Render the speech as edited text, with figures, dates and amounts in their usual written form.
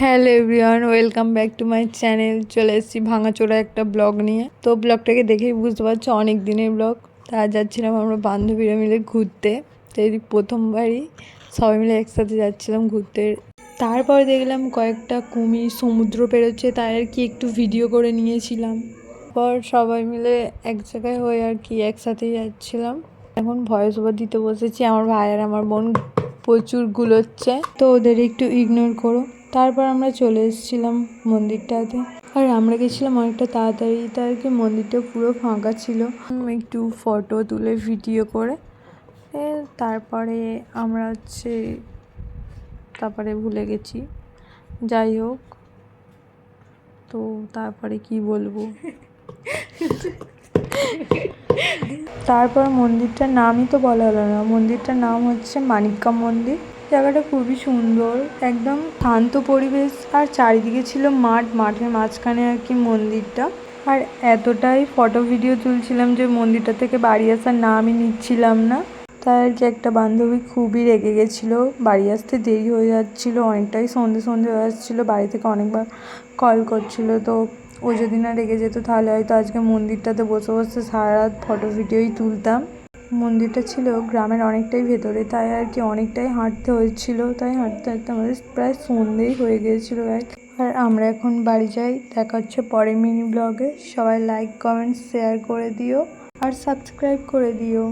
Hello everyone, welcome back to my channel. চলে এসেছি ভাঙাচোরা একটা ব্লগ নিয়ে। তো ব্লগটাকে দেখেই বুঝতে পারছো অনেক দিনের ব্লগ। তা যাচ্ছিলাম আমরা বান্ধবীরা মিলে ঘুরতে। তো এই প্রথমবারই সবাই মিলে একসাথে যাচ্ছিলাম ঘুরতে। তারপরে দেখলাম কয়েকটা কুমির সমুদ্র পেরোচ্ছে, তাই আর কি একটু ভিডিও করে নিয়েছিলাম। পর সবাই মিলে এক জায়গায় হয়ে আর কি একসাথেই যাচ্ছিলাম। এখন ভয়েস ওভার দিতে বসেছি। আমার ভাই আর আমার বোন প্রচুর গুলোচ্ছে, তো ওদের একটু ইগনোর করো। তারপর আমরা চলে এসেছিলাম মন্দিরটাতে। আর আমরা গেছিলাম অনেকটা তাড়াতাড়ি, তাই আর কি মন্দিরটা পুরো ফাঁকা ছিল। একটু ফটো তুলে ভিডিও করে তারপরে আমরা তারপরে ভুলে গেছি। যাই হোক, তো তারপরে কি বলবো। তারপর মন্দিরটার নামই তো বলা হলো না। মন্দিরটার নাম হচ্ছে মানিক্কা মন্দির। জায়গাটা খুবই সুন্দর, একদম শান্ত পরিবেশ। আর চারিদিকে ছিল মাঠের মাঝখানে আর কি মন্দিরটা। আর এতটাই ফটো ভিডিও তুলছিলাম যে মন্দিরটা থেকে বাড়ি আসার নামই নিচ্ছিলাম না। তাই আর কি একটা বান্ধবী খুবই রেগে গেছিলো, বাড়ি আসতে দেরি হয়ে যাচ্ছিলো, অনেকটাই সন্ধে হয়ে যাচ্ছিলো। বাড়ি থেকে অনেকবার কল করছিলো। তো ও যদি না রেগে যেত তাহলে হয়তো আজকে মন্দিরটাতে বসে বসে সারা রাত ফটো ভিডিওই তুলতাম। মন্দিরটা ছিল গ্রামের অনেকটাই ভেতরে, তাই আর কি অনেকটাই হাঁটতে হয়েছিল। তাই হাঁটতে হাঁটতে আমাদের প্রায় সন্ধেই হয়ে গিয়েছিলো। আর আমরা এখন বাড়ি যাই। দেখা হচ্ছে পরের মিনি ব্লগে। সবাই লাইক কমেন্ট শেয়ার করে দিও আর সাবস্ক্রাইব করে দিও।